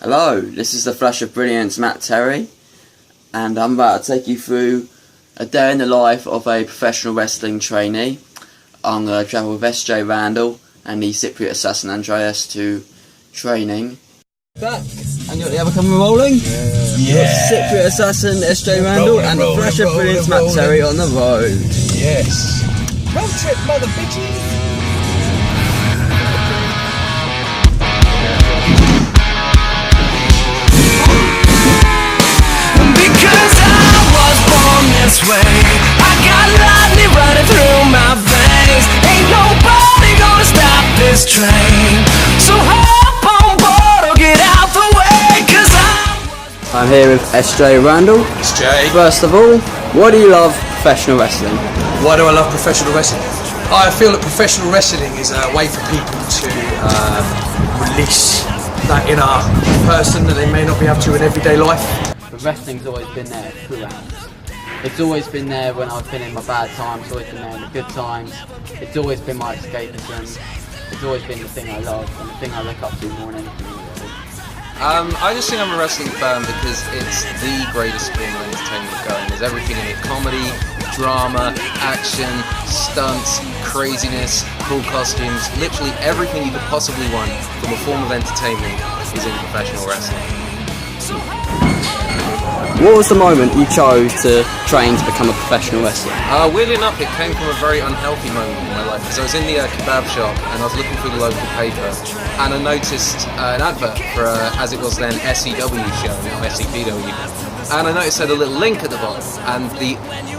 Hello, this is the Flash of Brilliance, Matt Terry, and I'm about to take you through a day in the life of a professional wrestling trainee. I'm going to travel with SJ Randal and the Cypriot Assassin Andreas to training. Back, and you got the other camera rolling? Yeah. Cypriot Assassin, SJ Randal, and the Flash of Brilliance, Matt Terry on the road. Yes. Road trip, mother bitches! This way, I got lightning running through my veins. Ain't nobody gonna stop this train. So hop on board or get out the way, 'cause I'm here with SJ Randal. SJ. First of all, why do you love professional wrestling? Why do I love professional wrestling? I feel that professional wrestling is a way for people to release that inner person that they may not be able to in everyday life. But wrestling's always been there throughout. It's always been there when I've been in my bad times, it's always been there in the good times. It's always been my escapism. It's always been the thing I love and the thing I look up to more than anything in the world. I just think I'm a wrestling fan because it's the greatest form of entertainment going. There's everything in it: comedy, drama, action, stunts, craziness, cool costumes. Literally everything you could possibly want from a form of entertainment is in professional wrestling. What was the moment you chose to train to become a professional wrestler? Weirdly enough, it came from a very unhealthy moment in my life. So I was in the kebab shop and I was looking through the local paper and I noticed an advert for, as it was then, SEW show, now SEPW. And I noticed it had a little link at the bottom and the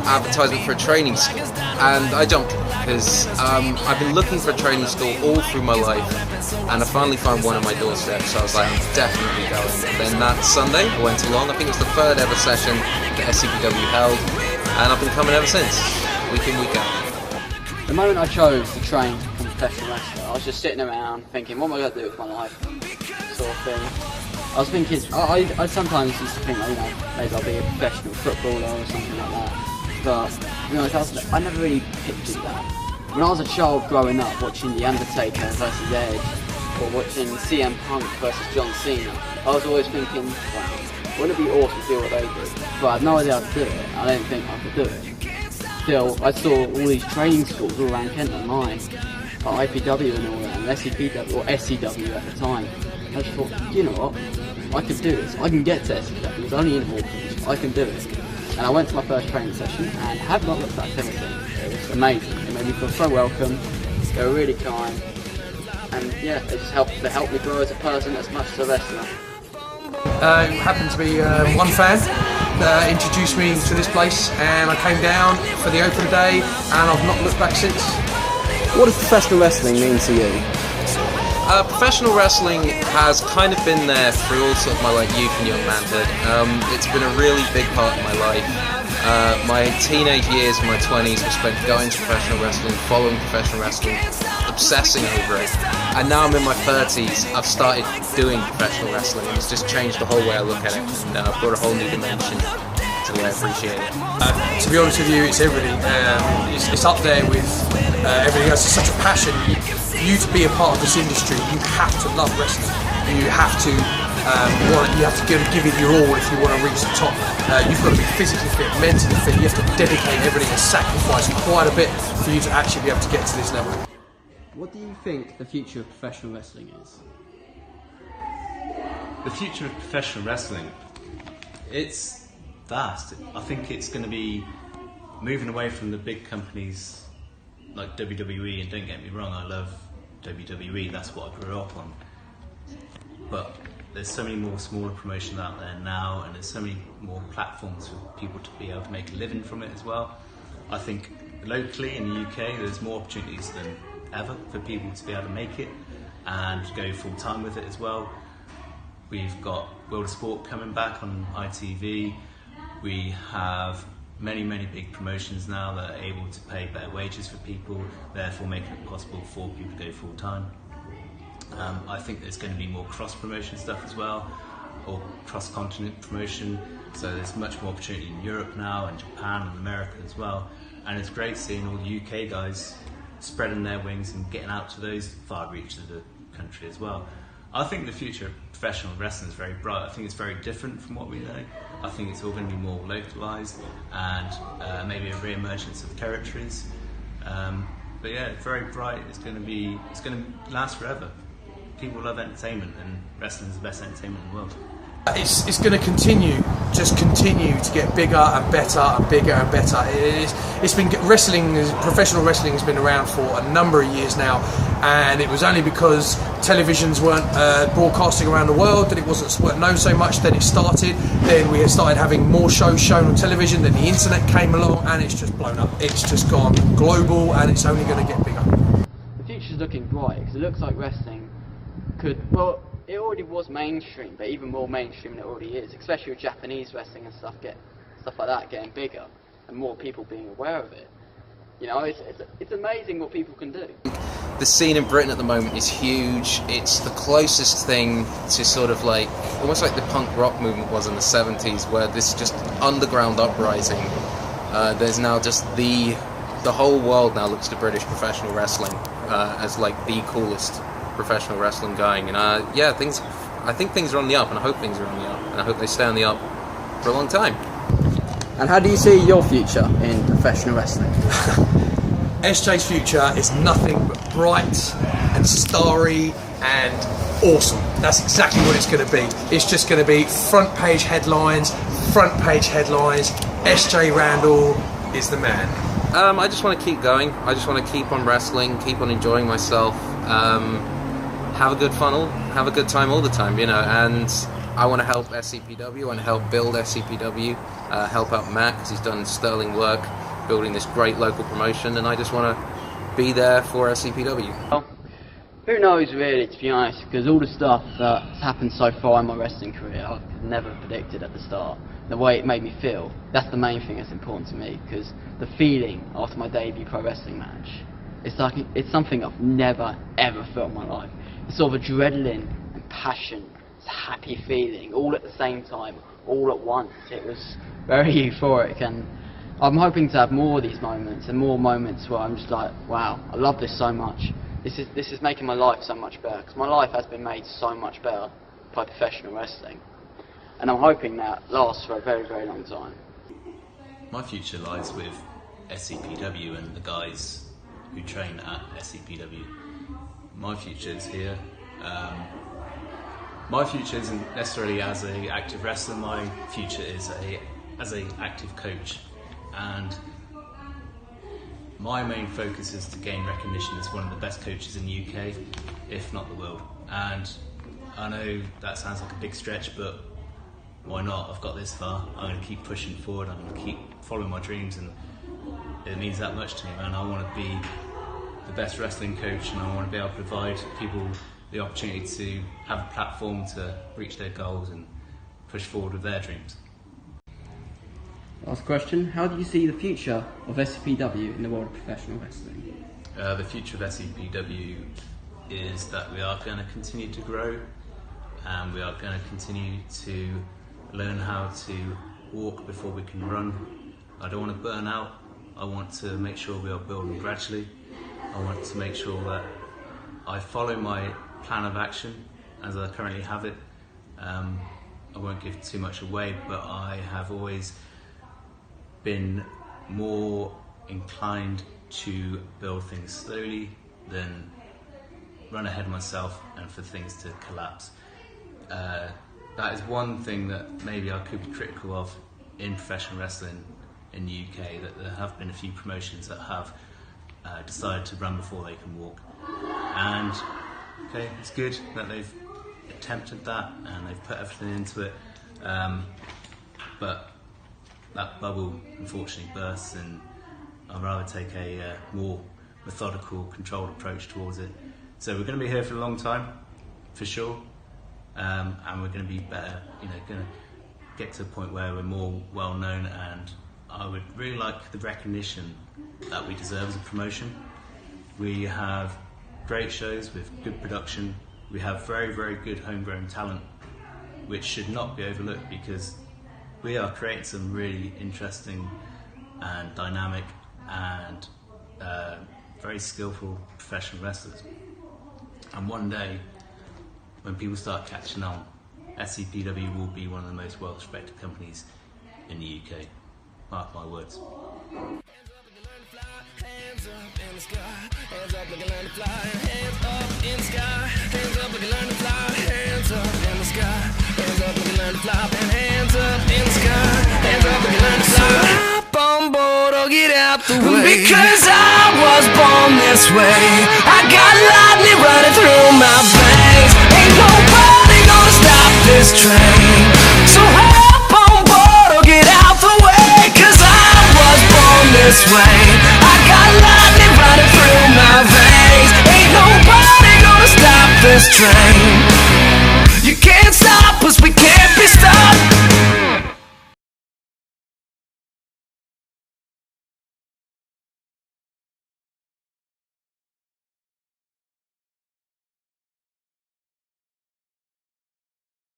advertisement for a training school. And I jumped in because I've been looking for a training school all through my life and I finally found one on my doorstep, so I was like, I'm definitely going. Then that Sunday I went along. I think it was the third ever session that SCPW held and I've been coming ever since, week in, week out. The moment I chose to train to become a professional wrestler, I was just sitting around thinking, what am I going to do with my life, sort of thing. I was thinking, I sometimes used to think, maybe I'll be a professional footballer or something like that. But, I never really pictured that. When I was a child growing up, watching The Undertaker versus Edge, or watching CM Punk versus John Cena, I was always thinking, wow, wouldn't it be awesome to do what they do? But I had no idea how to do it. I didn't think I could do it. Still, I saw all these training schools all around Kent online, like IPW and all that, and SCPW, or SCW at the time. I just thought, you know what, I could do this. I can get to SCW, it's only in Hawkins, I can do it. And I went to my first training session and have not looked back anything. It was amazing. It made me feel so welcome. They were really kind. And yeah, they helped me grow as a person as much as a wrestler. It happened to be one fan that introduced me to this place and I came down for the open day and I've not looked back since. What does professional wrestling mean to you? Professional wrestling has kind of been there through all sort of my youth and young manhood. It's been a really big part of my life. My teenage years and my 20s were spent going to professional wrestling, following professional wrestling, obsessing over it. And now I'm in my 30s, I've started doing professional wrestling and it's just changed the whole way I look at it. And I've brought a whole new dimension to the way I appreciate it. To be honest with you, it's everything. It's up there with everything else. It's such a passion. You to be a part of this industry, you have to love wrestling. You have to give it your all if you want to reach the top. You've got to be physically fit, mentally fit. You have to dedicate everything and sacrifice quite a bit for you to actually be able to get to this level. What do you think the future of professional wrestling is? The future of professional wrestling, it's vast. I think it's going to be moving away from the big companies like WWE, and don't get me wrong, I love WWE, that's what I grew up on. But there's so many more smaller promotions out there now, and there's so many more platforms for people to be able to make a living from it as well. I think locally in the UK there's more opportunities than ever for people to be able to make it and go full time with it as well. We've got World of Sport coming back on ITV. We have many big promotions now that are able to pay better wages for people, therefore making it possible for people to go full time. I think there's going to be more cross-promotion stuff as well, or cross-continent promotion, so there's much more opportunity in Europe now, and Japan and America as well, and it's great seeing all the UK guys spreading their wings and getting out to those far reaches of the country as well. I think the future of professional wrestling is very bright. I think it's very different from what we know. I think it's all going to be more localised and maybe a re-emergence of territories. But yeah, it's very bright. It's going to last forever. People love entertainment, and wrestling is the best entertainment in the world. It's going to continue to get bigger and better and bigger and better. It's been professional wrestling has been around for a number of years now, and it was only because televisions weren't broadcasting around the world that it weren't known so much. Then it started. Then we started having more shows shown on television. Then the internet came along, and it's just blown up. It's just gone global, and it's only going to get bigger. The future's looking bright because it looks like wrestling it already was mainstream, but even more mainstream than it already is, especially with Japanese wrestling and stuff like that getting bigger and more people being aware of it. You know, it's amazing what people can do. The scene in Britain at the moment is huge. It's the closest thing to sort of like, almost like the punk rock movement was in the 70s, where this just underground uprising, there's now just the whole world now looks to British professional wrestling as like the coolest professional wrestling going, and I think things are on the up, and I hope things are on the up, and I hope they stay on the up for a long time. And how do you see your future in professional wrestling? SJ's future is nothing but bright and starry and awesome. That's exactly what it's going to be. It's just going to be front page headlines. SJ Randal is the man. I just want to keep going. I just want to keep on wrestling, keep on enjoying myself. Have a good funnel, have a good time all the time, you know, and I want to help SCPW, I want to help build SCPW, help out Matt, because he's done sterling work building this great local promotion, and I just want to be there for SCPW. Well, who knows really, to be honest, because all the stuff that's happened so far in my wrestling career I could never predicted at the start. The way it made me feel, that's the main thing that's important to me, because the feeling after my debut pro wrestling match, it's something I've never ever felt in my life. It's sort of adrenaline and passion, it's a happy feeling, all at the same time, all at once. It was very euphoric, and I'm hoping to have more of these moments, and more moments where I'm just like, wow, I love this so much. This is making my life so much better, because my life has been made so much better by professional wrestling, and I'm hoping that lasts for a very, very long time. My future lies with SCPW and the guys who train at SCPW. My future is here. My future isn't necessarily as an active wrestler. My future is as an active coach, and my main focus is to gain recognition as one of the best coaches in the UK, if not the world. And I know that sounds like a big stretch, but why not? I've got this far. I'm going to keep pushing forward. I'm going to keep following my dreams, and it means that much to me, man. I want to be the best wrestling coach, and I want to be able to provide people the opportunity to have a platform to reach their goals and push forward with their dreams. Last question, how do you see the future of SCPW in the world of professional wrestling? The future of SCPW is that we are going to continue to grow, and we are going to continue to learn how to walk before we can run. I don't want to burn out. I want to make sure we are building gradually. I want to make sure that I follow my plan of action as I currently have it. I won't give too much away, but I have always been more inclined to build things slowly than run ahead of myself and for things to collapse. That is one thing that maybe I could be critical of in professional wrestling in the UK, that there have been a few promotions that have decided to run before they can walk. And okay, it's good that they've attempted that and they've put everything into it, but that bubble unfortunately bursts, and I'd rather take a more methodical, controlled approach towards it. So we're going to be here for a long time, for sure, and we're going to be better, going to get to a point where we're more well known, and I would really like the recognition that we deserve as a promotion. We have great shows with good production. We have very, very good homegrown talent, which should not be overlooked, because we are creating some really interesting and dynamic and very skillful professional wrestlers. And one day, when people start catching on, SCPW will be one of the most well-respected companies in the UK. Mark my words. Hands up in the sky, hands up like you learn to fly. Hands up in the sky, hands up like you learn to fly. Hands up in the sky, hands up like you learn to fly. And hands up in the sky, hands up like you learn to fly. So hop on board or get out the way, because I was born this way. I got lightning running through my veins. Ain't nobody gonna stop this train. So hop on board or get out the way, because I was born this way. I got lightning running through my veins. Ain't nobody gonna stop this train.